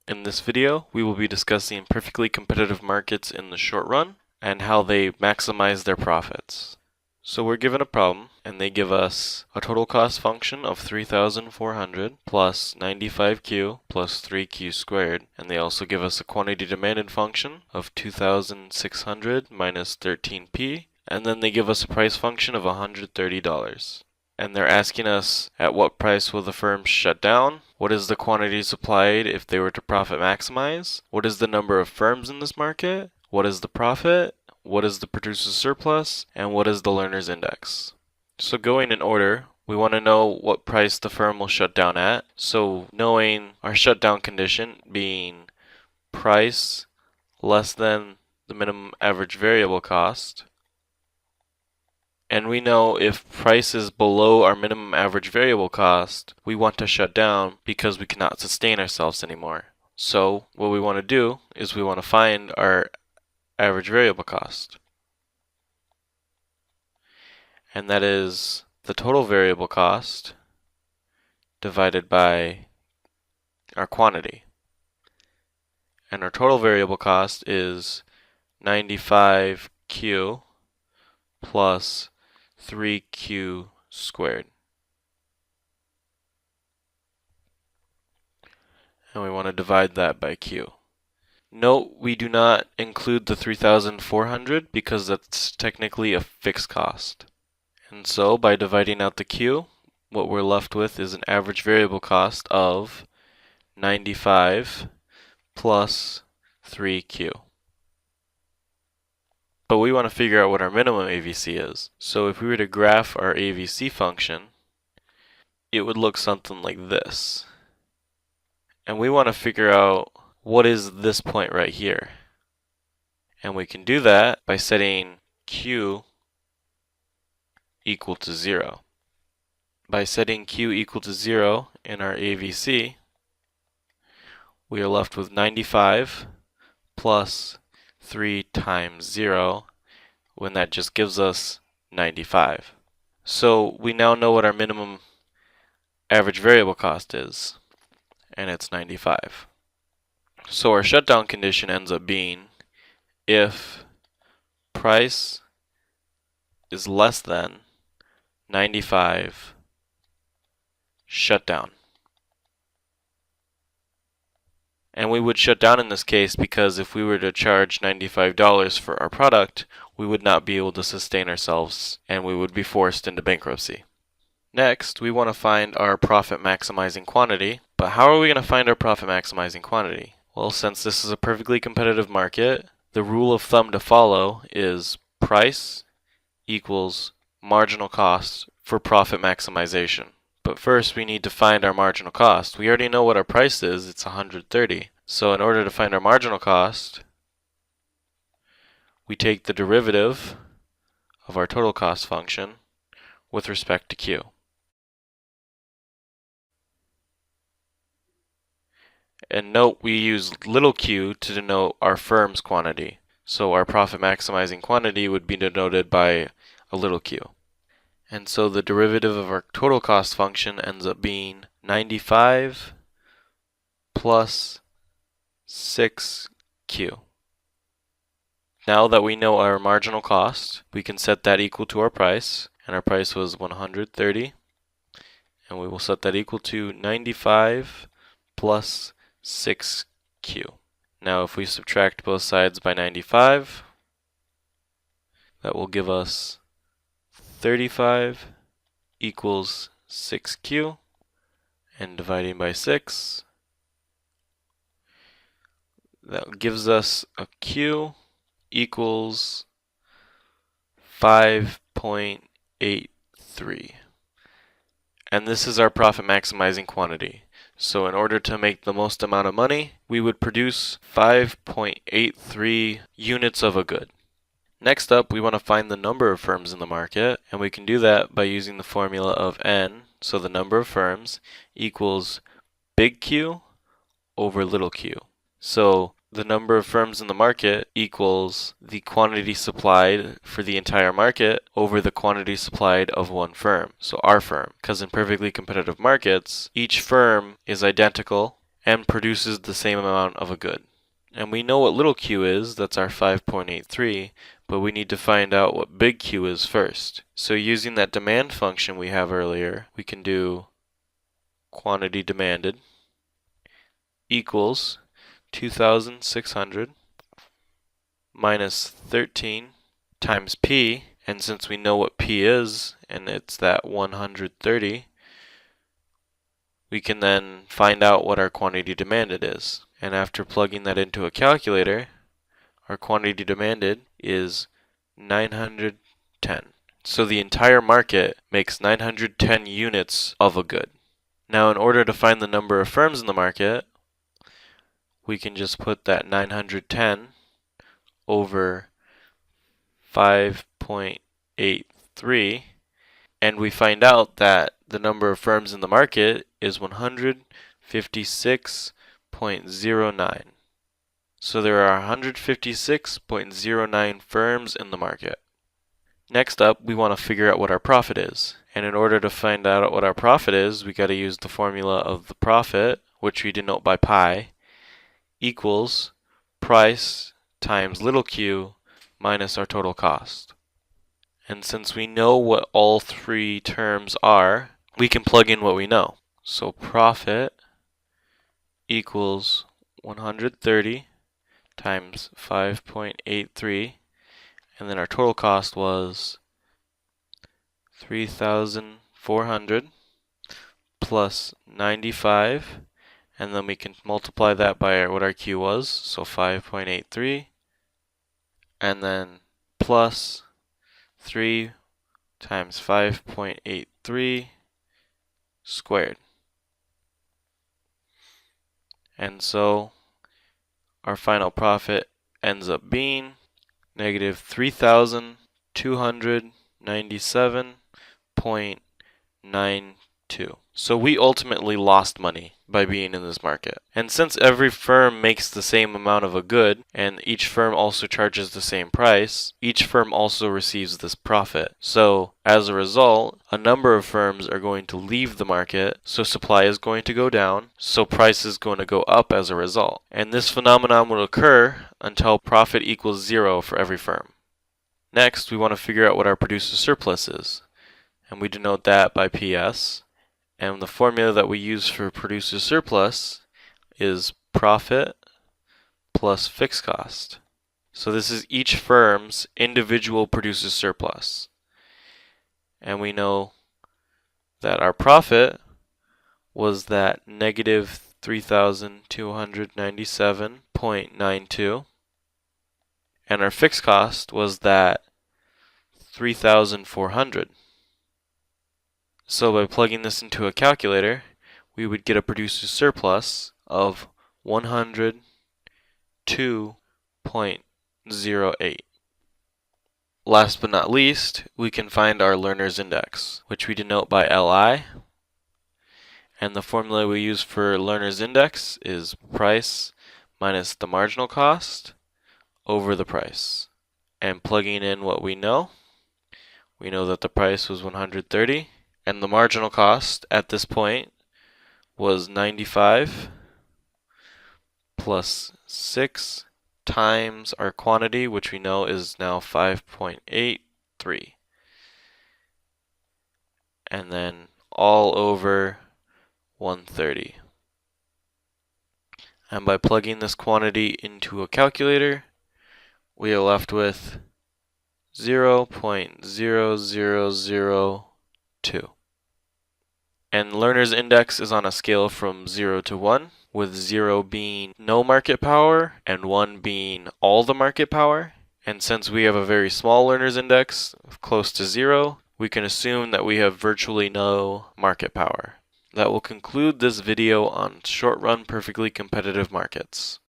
In this video, we will be discussing perfectly competitive markets in the short run and how they maximize their profits. So we're given a problem, and they give us a total cost function of 3,400 plus 95Q plus 3Q squared, and they also give us a quantity demanded function of 2,600 minus 13P, and then they give us a price function of $130. And they're asking us at what price will the firm shut down, what is the quantity supplied if they were to profit maximize, what is the number of firms in this market, what is the profit, what is the producer's surplus, and what is the learner's index. So going in order, we want to know what price the firm will shut down at. So knowing our shutdown condition being price less than the minimum average variable cost, and we know if price is below our minimum average variable cost, we want to shut down because we cannot sustain ourselves anymore. So what we want to do is we want to find our average variable cost. And that is the total variable cost divided by our quantity. And our total variable cost is 95Q plus 3Q squared. And we want to divide that by Q. Note we do not include the 3,400 because that's technically a fixed cost. And so by dividing out the Q, what we're left with is an average variable cost of 95 plus 3Q. But we want to figure out what our minimum AVC is. So if we were to graph our AVC function, it would look something like this. And we want to figure out what is this point right here. And we can do that by setting Q equal to 0. By setting Q equal to 0 in our AVC, we are left with 95 plus 3 times 0, when that just gives us 95. So we now know what our minimum average variable cost is, and it's 95. So our shutdown condition ends up being if price is less than 95, shut down. And we would shut down in this case because if we were to charge $95 for our product, we would not be able to sustain ourselves and we would be forced into bankruptcy. Next, we want to find our profit maximizing quantity. But how are we going to find our profit maximizing quantity? Well, since this is a perfectly competitive market, the rule of thumb to follow is price equals marginal cost for profit maximization. But first we need to find our marginal cost. We already know what our price is, it's 130. So in order to find our marginal cost, we take the derivative of our total cost function with respect to Q. And note we use little q to denote our firm's quantity. So our profit maximizing quantity would be denoted by a little q. And so the derivative of our total cost function ends up being 95 plus 6q. Now that we know our marginal cost, we can set that equal to our price, and our price was 130, and we will set that equal to 95 plus 6q. Now if we subtract both sides by 95, that will give us 35 equals 6q, and dividing by 6, that gives us a q equals 5.83. And this is our profit maximizing quantity. So in order to make the most amount of money, we would produce 5.83 units of a good. Next up, we want to find the number of firms in the market, and we can do that by using the formula of N, so the number of firms, equals big Q over little q. So the number of firms in the market equals the quantity supplied for the entire market over the quantity supplied of one firm, so our firm. Because in perfectly competitive markets, each firm is identical and produces the same amount of a good. And we know what little q is, that's our 5.83, but we need to find out what big Q is first. So using that demand function we have earlier, we can do quantity demanded equals 2,600 minus 13 times P, and since we know what P is, and it's that 130, we can then find out what our quantity demanded is. And after plugging that into a calculator, our quantity demanded is 910. So the entire market makes 910 units of a good. Now in order to find the number of firms in the market, we can just put that 910 over 5.83, and we find out that the number of firms in the market is 156.09. So there are 156.09 firms in the market. Next up, we want to figure out what our profit is. And in order to find out what our profit is, we got to use the formula of the profit, which we denote by pi, equals price times little q minus our total cost. And since we know what all three terms are, we can plug in what we know. So profit equals 130 times 5.83, and then our total cost was 3,400 plus 95, and then we can multiply that by what our Q was, so 5.83, and then plus 3 times 5.83 squared. And so our final profit ends up being negative 3,297.92. So we ultimately lost money by being in this market. And since every firm makes the same amount of a good, and each firm also charges the same price, each firm also receives this profit. So as a result, a number of firms are going to leave the market, so supply is going to go down, so price is going to go up as a result. And this phenomenon will occur until profit equals 0 for every firm. Next, we want to figure out what our producer surplus is, and we denote that by PS. And the formula that we use for producer surplus is profit plus fixed cost. So this is each firm's individual producer surplus. And we know that our profit was that negative 3,297.92, and our fixed cost was that 3,400. So by plugging this into a calculator, we would get a producer surplus of 102.08. Last but not least, we can find our learner's index, which we denote by Li. And the formula we use for learner's index is price minus the marginal cost over the price. And plugging in what we know that the price was 130. And the marginal cost at this point was 95 plus 6 times our quantity, which we know is now 5.83. And then all over 130. And by plugging this quantity into a calculator, we are left with 0.0002. And learner's index is on a scale from 0 to 1, with 0 being no market power and 1 being all the market power. And since we have a very small learner's index of close to 0, we can assume that we have virtually no market power. That will conclude this video on short-run perfectly competitive markets.